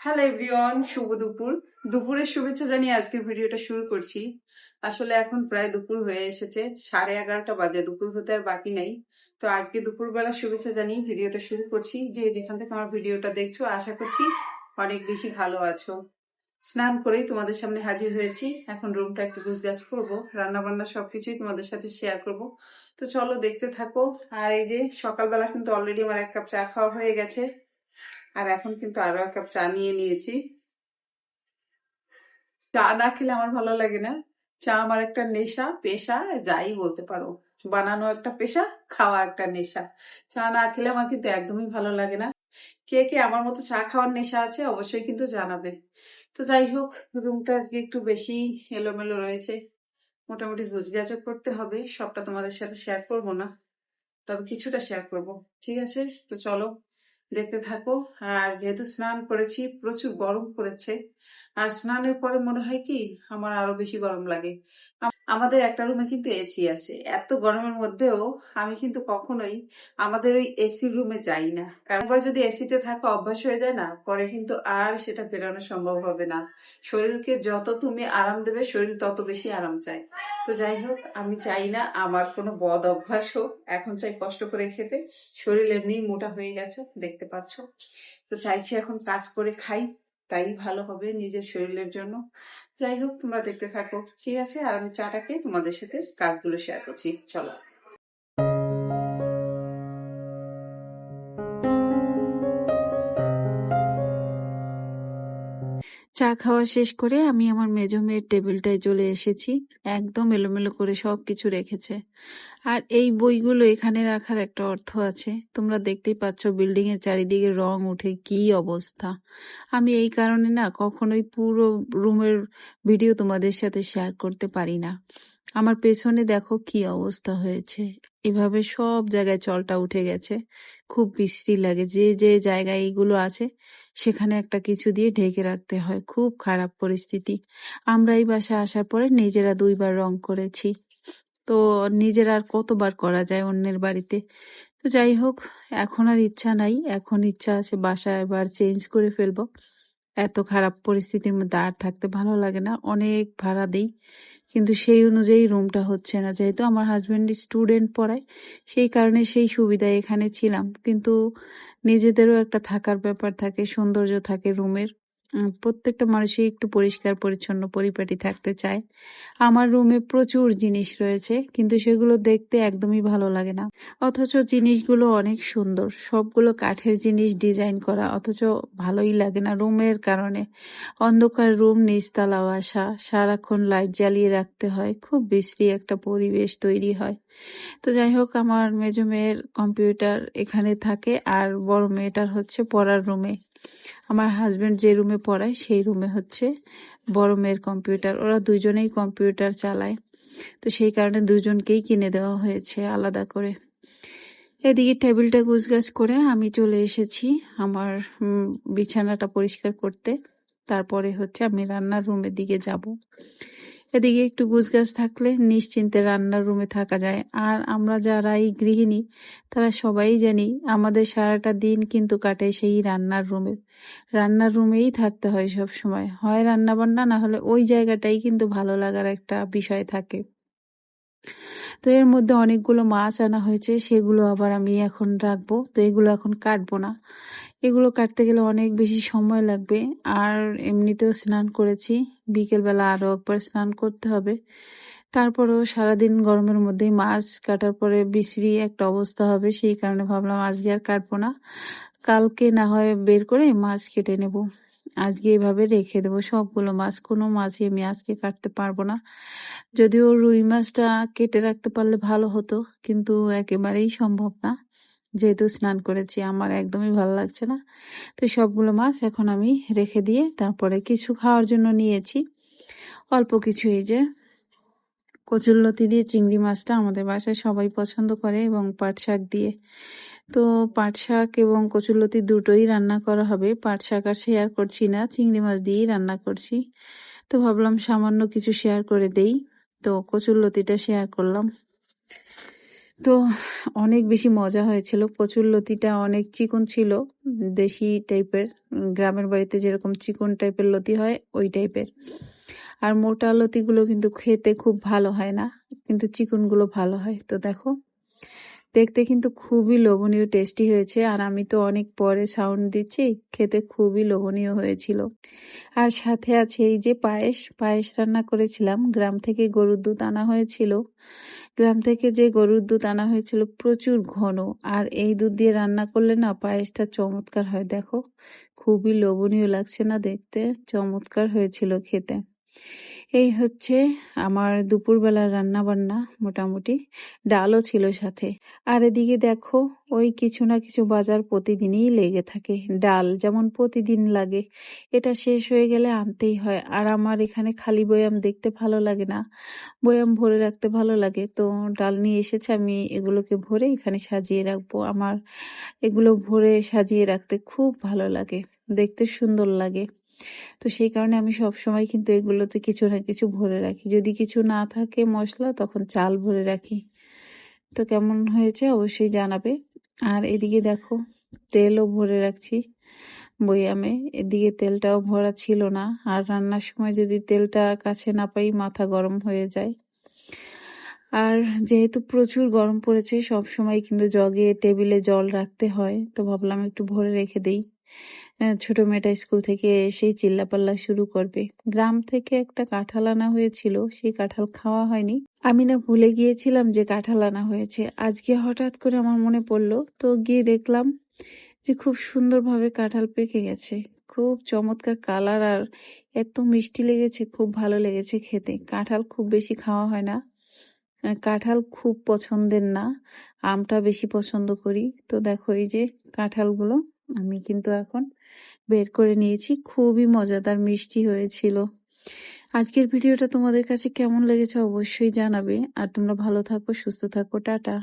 Hello everyone, শুভ দুপুর। দুপুরের শুভেচ্ছা জানিয়ে আজকের ভিডিওটা শুরু করছি। আসলে এখন প্রায় দুপুর হয়ে এসেছে, 11:30 বাজে, দুপুর হতে আর বাকি নেই। তো আজকে দুপুরবেলা শুভেচ্ছা জানিয়ে ভিডিওটা শুরু করছি। যে যেখান থেকে আমার ভিডিওটা দেখছো, আশা করছি অনেক বেশি ভালো আছো। স্নান করেই তোমাদের সামনে হাজির হয়েছি। এখন রুমটা একটু গুছগাছ করবো, রান্না বান্না সবকিছুই তোমাদের সাথে শেয়ার করব। তো চলো দেখতে থাকো। আর এই যে সকালবেলা কিন্তু অলরেডি আমার 1 কাপ চা খাওয়া হয়ে গেছে, আর এখন কিন্তু আরো 1 কাপ চা নিয়ে নিয়েছি। চা না খেলে আমার ভালো লাগে না। চা আমার একটা নেশা, পেশা, যাই বলতে পারো। বানানো একটা পেশা, খাওয়া একটা নেশা। চা না খেলে আমার কিন্তু একদমই ভালো লাগে না। কে কে আমার মতো চা খাওয়ার নেশা আছে অবশ্যই কিন্তু জানাবে। তো যাই হোক, রুমটা আজকে একটু বেশি এলোমেলো রয়েছে। মোটামুটি গুছগাছও করতে হবে, সবটা তোমাদের সাথে শেয়ার করব না, তবে কিছুটা শেয়ার করব। ঠিক আছে, তো চলো দেখতে থাকো। আর যেহেতু স্নান করেছি, প্রচুর গরম পড়েছে। আর স্নানের পরে মনে হয় কি আমার আরো বেশি গরম লাগে। আমাদের একটা রুমে কিন্তু এসি আছে, এত গরমের মধ্যেও আমি কিন্তু কখনোই আমাদের ওই এসি রুমে যাই না, কারণ একবার যদি এসিতে থাকা অভ্যাস হয়ে যায় না, পরে কিন্তু আর সেটা ফেরানো সম্ভব হবে না। শরীরকে যত তুমি আরাম দেবে, শরীর তত বেশি আরাম চায়। তো যাই হোক, আমি চাই না আমার কোনো বদ অভ্যাস হোক। এখন চাই কষ্ট করে খেতে, শরীর এমনি মোটা হয়ে গেছে দেখতে পাচ্ছ। তো চাইছি এখন কাজ করে খাই, তাই ভালো হবে নিজের শরীরের জন্য। যাই হোক, তোমরা দেখতে থাকো, ঠিক আছে? আর আমি চাটাকে তোমাদের সাথে কাজগুলো শেয়ার করছি, চলো। চা খাওয়া শেষ করে আমি আমার মেজো মেয়ের টেবিলটায় চলে এসেছি। একদম এলোমেলো করে সবকিছু রেখেছে। আর এই বইগুলো এখানে রাখার একটা অর্থ আছে। তোমরা দেখতেই পাচ্ছ বিল্ডিং এর চারিদিকে রং উঠে কি অবস্থা। আমি এই কারণে না কখনোই পুরো রুমের ভিডিও তোমাদের সাথে শেয়ার করতে পারি না। আমার পেছনে দেখো কি অবস্থা হয়েছে। এভাবে সব জায়গায় চলটা উঠে গেছে। খুব বিশ্রী লাগে। যে যে জায়গায় এইগুলো আছে সেখানে একটা কিছু দিয়ে ঢেকে রাখতে হয়। খুব খারাপ পরিস্থিতি। আমরা এই বাসায় আসার পরে নিজেরা 2বার রং করেছি। তো নিজের আর কতবার করা যায় অন্যের বাড়িতে। তো যাই হোক, এখন আর ইচ্ছা নাই। এখন ইচ্ছা আছে বাসা এবার চেঞ্জ করে ফেলবো। এত খারাপ পরিস্থিতির মধ্যে আর থাকতে ভালো লাগে না। অনেক ভাড়া দেই, কিন্তু সেই অনুযায়ী রুমটা হচ্ছে না। যেহেতু আমার হাজবেন্ড স্টুডেন্ট পড়ায়, সেই কারণে সেই সুবিধায় এখানে ছিলাম। কিন্তু নিজেদেরও একটা থাকার ব্যাপার থাকে, সৌন্দর্য থাকে রুমের। প্রত্যেকটা মানুষই একটু পরিষ্কার পরিচ্ছন্ন পরিপাটি থাকতে চায়। আমার রুমে প্রচুর জিনিস রয়েছে, কিন্তু সেগুলো দেখতে একদমই ভালো লাগে না। অথচ জিনিসগুলো অনেক সুন্দর। সবগুলো কাঠের জিনিস ডিজাইন করা, অথচ ভালোই লাগে না রুমের কারণে। অন্ধকার রুম, নিচতলা বাসা, সারাক্ষণ লাইট জ্বালিয়ে রাখতে হয়। খুব বিশ্রী একটা পরিবেশ তৈরি হয়। তো যাই হোক, আমার মেজো মেয়ের কম্পিউটার এখানে থাকে, আর বড় মেয়েটার হচ্ছে পড়ার রুমে। আমার হাজবেন্ড যে রুমে পড়ায় সেই রুমে হচ্ছে বড় মেয়ের কম্পিউটার। ওরা দুজনেই কম্পিউটার চালায়। তো সেই কারণে দুজনকেই কিনে দেওয়া হয়েছে আলাদা করে। এদিকে টেবিলটা গুছগাছ করে আমি চলে এসেছি আমার বিছানাটা পরিষ্কার করতে। তারপরে হচ্ছে আমি রান্নার রুমের দিকে যাব। এদিকে একটু গুছগাছ থাকলে নিশ্চিন্তে রান্নার রুমে থাকা যায়। আর আমরা যারা এই গৃহিণী, তারা সবাই জানি আমাদের সারাটা দিন কিন্তু কাটে সেই রান্নার রুমে। রান্নার রুমেই থাকতে হয় সব সময়। হয় রান্না বান্না, না হলে ওই জায়গাটাই কিন্তু ভালো লাগার একটা বিষয় থাকে। তো এর মধ্যে অনেকগুলো মাছ আনা হয়েছে, সেগুলো আবার আমি এখন রাখবো। তো এগুলো এখন কাটবো না। এগুলো কাটতে গেলে অনেক বেশি সময় লাগবে। আর এমনিতেও স্নান করেছি, বিকেলবেলা আরো একবার স্নান করতে হবে। তারপরেও সারাদিন গরমের মধ্যেই মাছ কাটার পরে বিশ্রী একটা অবস্থা হবে, সেই কারণে ভাবলাম আজকে আর কাটবো না। কালকে না হয় বের করে মাছ কেটে নেব। আজকে এভাবে রেখে দেবো সবগুলো মাছ। কোনো মাছই আমি আজকে কাটতে পারবো না। যদিও রুই মাছটা কেটে রাখতে পারলে ভালো হতো, কিন্তু একেবারেই সম্ভব না। যেহেতু স্নান করেছি, আমার একদমই ভালো লাগছে না। তো সবগুলো মাছ এখন আমি রেখে দিয়ে তারপরে কিছু খাওয়ার জন্য নিয়েছি। অল্প কিছু, এই যে কচুরলতি দিয়ে চিংড়ি মাছটা আমাদের বাসায় সবাই পছন্দ করে, এবং পাট শাক দিয়ে। তো পাট শাক এবং কচুরলতি দুটোই রান্না করা হবে। পাট শাক আর শেয়ার করছি না, চিংড়ি মাছ দিয়েই রান্না করছি। তো ভাবলাম সামান্য কিছু শেয়ার করে দেই। তো কচুরলতিটা শেয়ার করলাম। তো অনেক বেশি মজা হয়েছিল। কচুর লতিটা অনেক চিকন ছিল, দেশি টাইপের। গ্রামের বাড়িতে যেরকম চিকন টাইপের লতি হয় ওই টাইপের। আর মোটা লতিগুলো কিন্তু খেতে খুব ভালো হয় না, কিন্তু চিকনগুলো ভালো হয়। তো দেখো, দেখতে কিন্তু খুবই লোভনীয়, টেস্টি হয়েছে। আর আমি তো অনেক পরে সাউন্ড দিচ্ছি, খেতে খুবই লোভনীয় হয়েছিল। আর সাথে আছে এই যে পায়েস। পায়েস রান্না করেছিলাম, গ্রাম থেকে গরুর দুধ আনা হয়েছিল। গ্রাম থেকে যে গরুর দুধ আনা হয়েছিল প্রচুর ঘন, আর এই দুধ দিয়ে রান্না করলে না পায়েসটা চমৎকার হয়। দেখো, খুবই লোভনীয় লাগছে না দেখতে? চমৎকার হয়েছিল খেতে। এই হচ্ছে আমার দুপুরবেলার রান্না বান্না মোটামুটি। ডালও ছিল সাথে। আর এদিকে দেখো, ওই কিছু না কিছু বাজার প্রতিদিনই লেগে থাকে। ডাল যেমন প্রতিদিন লাগে, এটা শেষ হয়ে গেলে আনতেই হয়। আর আমার এখানে খালি বয়াম দেখতে ভালো লাগে না, বয়াম ভরে রাখতে ভালো লাগে। তো ডাল নিয়ে এসেছে, আমি এগুলোকে ভরে এখানে সাজিয়ে রাখবো। আমার এগুলো ভরে সাজিয়ে রাখতে খুব ভালো লাগে, দেখতে সুন্দর লাগে। তো সেই কারণে আমি সব সময় কিন্তু এগুলোতে কিছু না কিছু ভরে রাখি। যদি কিছু না থাকে মশলা, তখন চাল ভরে রাখি। তো কেমন হয়েছে অবশ্যই জানাবে। আর এদিকে দেখো, তেলও ভরে রাখছি বয়ামে। এদিকে তেলটাও ভরা ছিল না, আর রান্নার সময় যদি তেলটা কাছে না পাই মাথা গরম হয়ে যায়। আর যেহেতু প্রচুর গরম পড়েছে, সব সময় কিন্তু জগে টেবিলে জল রাখতে হয়, তো ভাবলাম একটু ভরে রেখে দেই। ছোট মেয়েটা স্কুল থেকে এসেই চিল্লাপাল্লা শুরু করবে। গ্রাম থেকে একটা কাঁঠাল আনা হয়েছিল, সেই কাঁঠাল খাওয়া হয়নি। আমি না ভুলে গিয়েছিলাম যে কাঁঠাল আনা হয়েছে। আজকে হঠাৎ করে আমার মনে পড়লো, তো গিয়ে দেখলাম যে খুব সুন্দরভাবে কাঁঠাল পেকে গেছে। খুব চমৎকার কালার, আর এত মিষ্টি লেগেছে, খুব ভালো লেগেছে খেতে। কাঁঠাল খুব বেশি খাওয়া হয় না, কাঁঠাল খুব পছন্দের না, আমটা বেশি পছন্দ করি। তো দেখো, এই যে কাঁঠালগুলো আমি কিন্তু এখন বের করে নিয়েছি। খুবই মজাদার মিষ্টি হয়েছিল। আজকের ভিডিওটা তোমাদের কাছে কেমন লেগেছে অবশ্যই জানাবে। আর তোমরা ভালো থাকো, সুস্থ থাকো, টাটা।